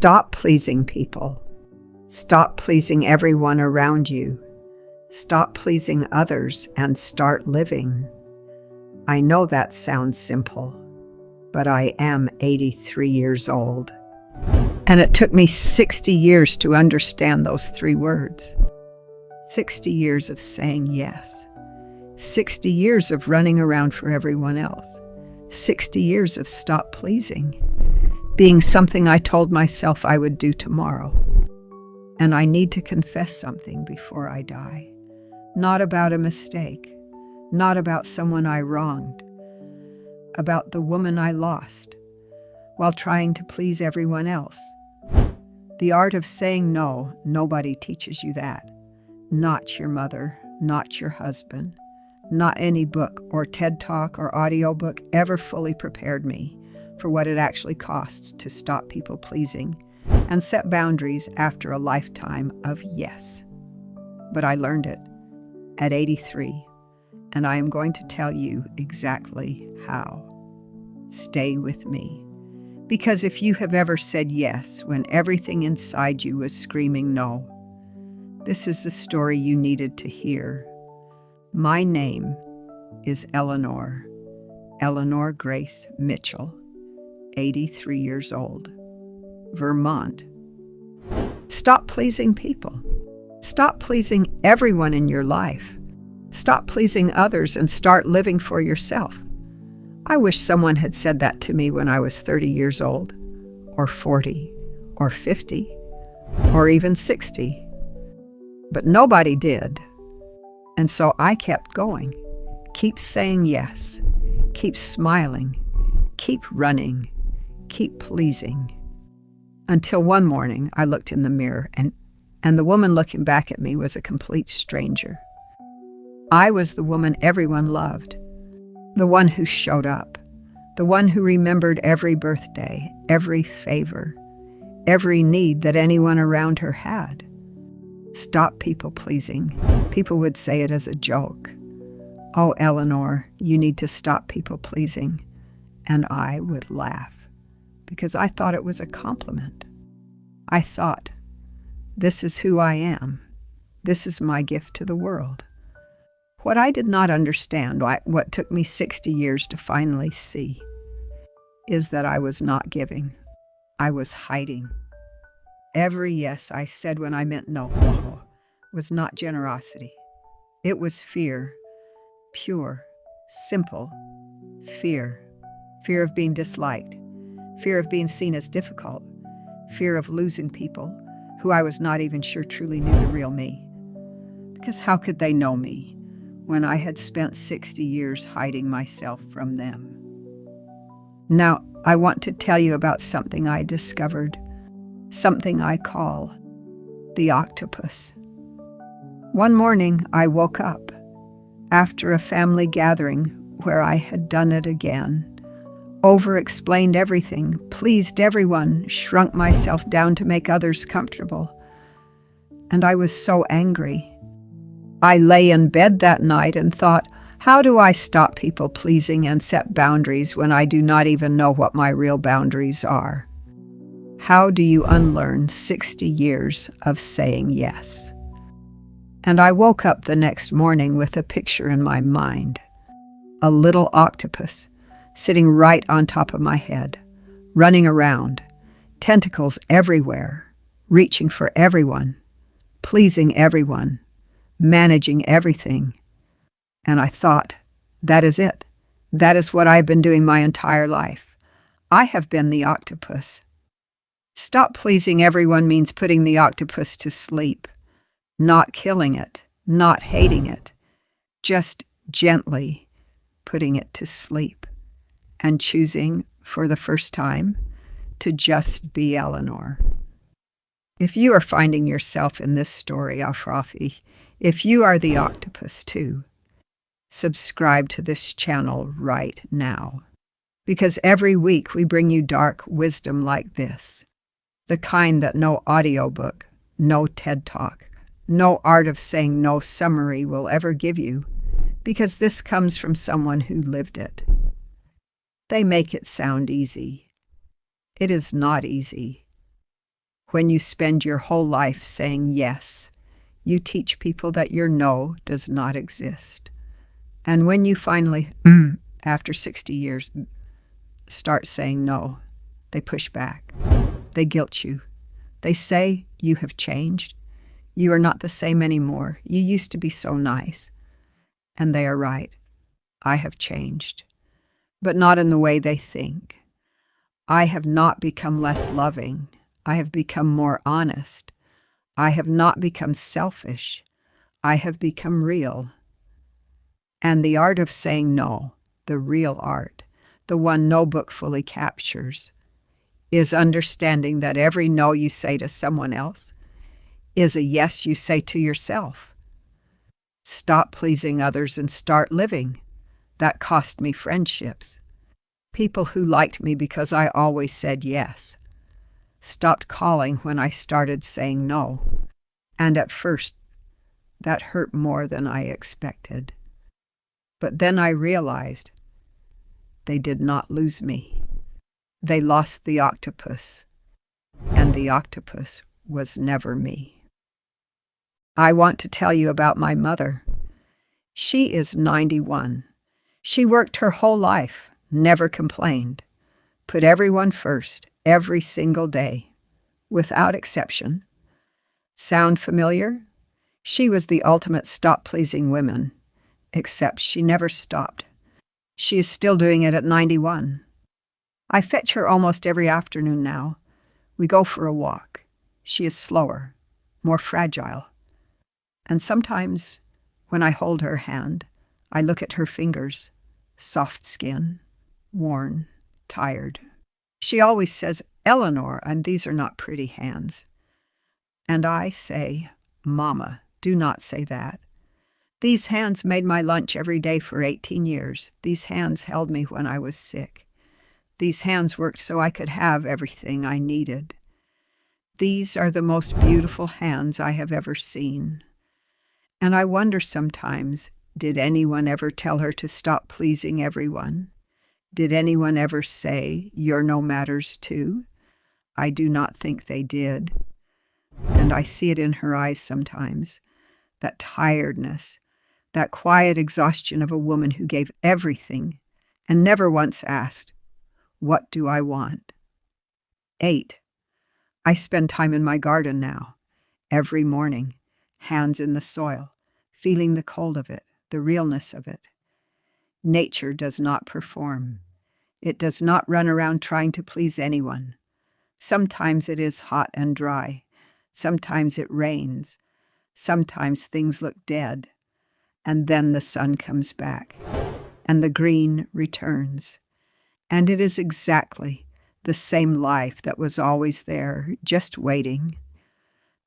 Stop pleasing people. Stop pleasing everyone around you. Stop pleasing others and start living. I know that sounds simple, but I am 83 years old. And it took me 60 years to understand those 3 words. 60 years of saying yes. 60 years of running around for everyone else. 60 years of stop pleasing. Being something I told myself I would do tomorrow. And I need to confess something before I die. Not about a mistake. Not about someone I wronged. About the woman I lost while trying to please everyone else. The art of saying no, nobody teaches you that. Not your mother, not your husband, not any book or TED Talk or audiobook ever fully prepared me for what it actually costs to stop people pleasing and set boundaries after a lifetime of yes. But I learned it at 83, and I am going to tell you exactly how. Stay with me. Because if you have ever said yes when everything inside you was screaming no, this is the story you needed to hear. My name is Eleanor Grace Mitchell, 83 years old, Vermont. Stop pleasing people. Stop pleasing everyone in your life. Stop pleasing others and start living for yourself. I wish someone had said that to me when I was 30 years old, or 40, or 50, or even 60. But nobody did. And so I kept going. Keep saying yes. Keep smiling. Keep running. Keep pleasing. Until one morning I looked in the mirror and the woman looking back at me was a complete stranger. I was the woman everyone loved. The one who showed up. The one who remembered every birthday, every favor, every need that anyone around her had. Stop people pleasing. People would say it as a joke. Oh, Eleanor, you need to stop people pleasing. And I would laugh because I thought it was a compliment. I thought, this is who I am. This is my gift to the world. What I did not understand, what took me 60 years to finally see, is that I was not giving. I was hiding. Every yes I said when I meant no was not generosity. It was fear, pure, simple fear. Fear of being disliked, fear of being seen as difficult, fear of losing people who I was not even sure truly knew the real me. Because how could they know me when I had spent 60 years hiding myself from them? Now, I want to tell you about something I discovered, something I call the octopus. One morning, I woke up after a family gathering where I had done it again, over-explained everything, pleased everyone, shrunk myself down to make others comfortable. And I was so angry. I lay in bed that night and thought, how do I stop people pleasing and set boundaries when I do not even know what my real boundaries are? How do you unlearn 60 years of saying yes? And I woke up the next morning with a picture in my mind. A little octopus sitting right on top of my head, running around, tentacles everywhere, reaching for everyone, pleasing everyone, managing everything. And I thought, that is it. That is what I've been doing my entire life. I have been the octopus. Stop pleasing everyone means putting the octopus to sleep, not killing it, not hating it, just gently putting it to sleep and choosing for the first time to just be Eleanor. If you are finding yourself in this story, Afrafi, if you are the octopus too, subscribe to this channel right now. Because every week we bring you dark wisdom like this, the kind that no audiobook, no TED Talk, no art of saying no summery will ever give you, because this comes from someone who lived it. They make it sound easy. It is not easy. When you spend your whole life saying yes, you teach people that your no does not exist. And when you finally, after 60 years, start saying no, they push back. They guilt you. They say you have changed. You are not the same anymore. You used to be so nice. And they are right. I have changed, but not in the way they think. I have not become less loving. I have become more honest. I have not become selfish. I have become real. And the art of saying no, the real art, the one no book fully captures, is understanding that every no you say to someone else is a yes you say to yourself. Stop pleasing others and start living. That cost me friendships. People who liked me because I always said yes. Stopped calling when I started saying no. And at first, that hurt more than I expected. But then I realized they did not lose me. They lost the octopus, and the octopus was never me. I want to tell you about my mother. She is 91. She worked her whole life, never complained, put everyone first, every single day, without exception. Sound familiar? She was the ultimate stop-pleasing woman, except she never stopped. She is still doing it at 91. I fetch her almost every afternoon now. We go for a walk. She is slower, more fragile. And sometimes, when I hold her hand, I look at her fingers, soft skin, worn, tired. She always says, "Eleanor," and these are not pretty hands. And I say, "Mama, do not say that. These hands made my lunch every day for 18 years. These hands held me when I was sick. These hands worked so I could have everything I needed. These are the most beautiful hands I have ever seen." And I wonder sometimes, did anyone ever tell her to stop pleasing everyone? Did anyone ever say, "Your no matters too"? I do not think they did. And I see it in her eyes sometimes, that tiredness, that quiet exhaustion of a woman who gave everything and never once asked, "What do I want?" 8. I spend time in my garden now, every morning, hands in the soil, feeling the cold of it, the realness of it. Nature does not perform. It does not run around trying to please anyone. Sometimes it is hot and dry. Sometimes it rains. Sometimes things look dead. And then the sun comes back, and the green returns. And it is exactly the same life that was always there, just waiting.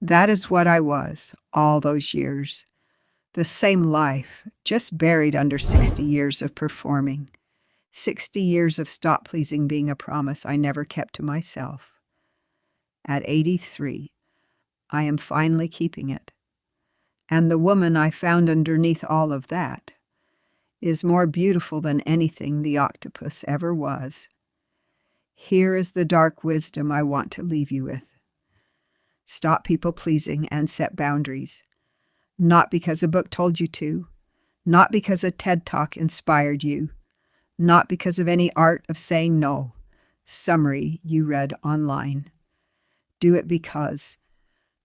That is what I was all those years. The same life, just buried under 60 years of performing. 60 years of stop-pleasing being a promise I never kept to myself. At 83, I am finally keeping it. And the woman I found underneath all of that is more beautiful than anything the octopus ever was. Here is the dark wisdom I want to leave you with. Stop people-pleasing and set boundaries. Not because a book told you to, not because a TED Talk inspired you, not because of any art of saying no, summary you read online. Do it because,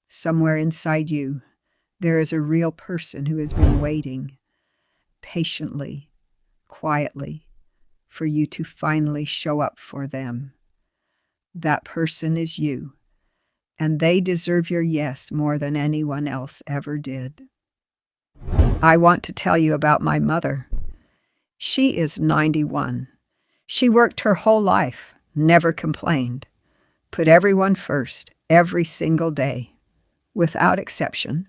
somewhere inside you, there is a real person who has been waiting, patiently, quietly, for you to finally show up for them. That person is you, and they deserve your yes more than anyone else ever did. I want to tell you about my mother. She is 91. She worked her whole life, never complained, put everyone first, every single day, without exception.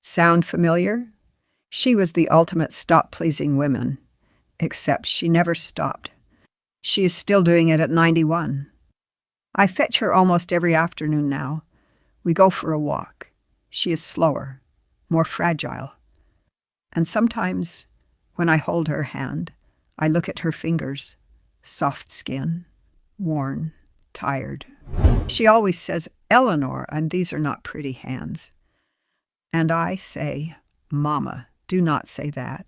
Sound familiar? She was the ultimate stop-pleasing woman, except she never stopped. She is still doing it at 91. I fetch her almost every afternoon now. We go for a walk. She is slower, more fragile. And sometimes, when I hold her hand, I look at her fingers, soft skin, worn, tired. She always says, Eleanor, and these are not pretty hands. And I say, Mama, do not say that.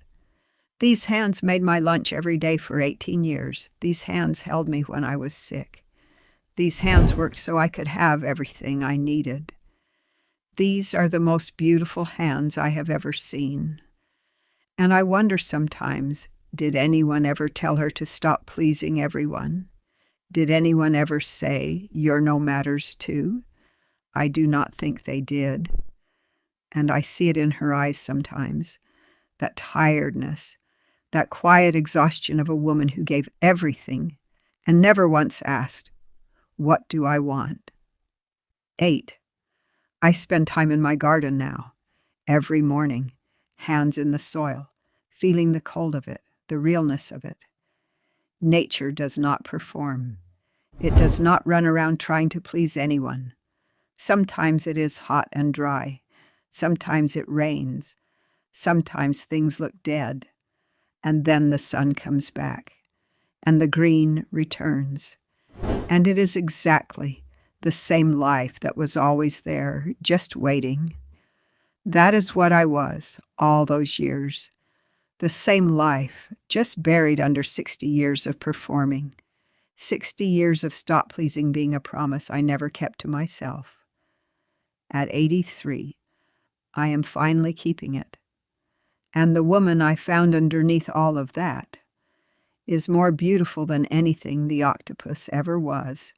These hands made my lunch every day for 18 years. These hands held me when I was sick. These hands worked so I could have everything I needed. These are the most beautiful hands I have ever seen. And I wonder sometimes, did anyone ever tell her to stop pleasing everyone? Did anyone ever say, you're no matters too? I do not think they did. And I see it in her eyes sometimes, that tiredness, that quiet exhaustion of a woman who gave everything and never once asked, what do I want? 8. I spend time in my garden now, every morning, hands in the soil, feeling the cold of it, the realness of it. Nature does not perform. It does not run around trying to please anyone. Sometimes it is hot and dry. Sometimes it rains. Sometimes things look dead. And then the sun comes back, and the green returns. And it is exactly the same life that was always there, just waiting. That is what I was all those years. The same life, just buried under 60 years of performing. 60 years of stop-pleasing being a promise I never kept to myself. At 83, I am finally keeping it. And the woman I found underneath all of that is more beautiful than anything the octopus ever was.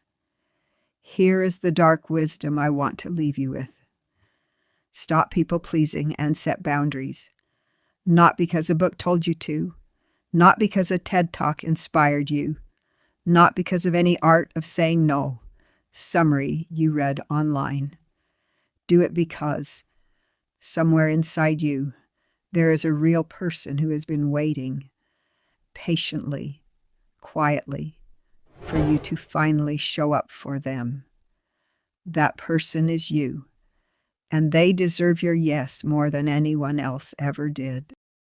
Here is the dark wisdom I want to leave you with. Stop people-pleasing and set boundaries. Not because a book told you to, not because a TED Talk inspired you, not because of any art of saying no, summary you read online. Do it because, somewhere inside you, there is a real person who has been waiting, patiently, quietly, for you to finally show up for them. That person is you, and they deserve your yes more than anyone else ever did.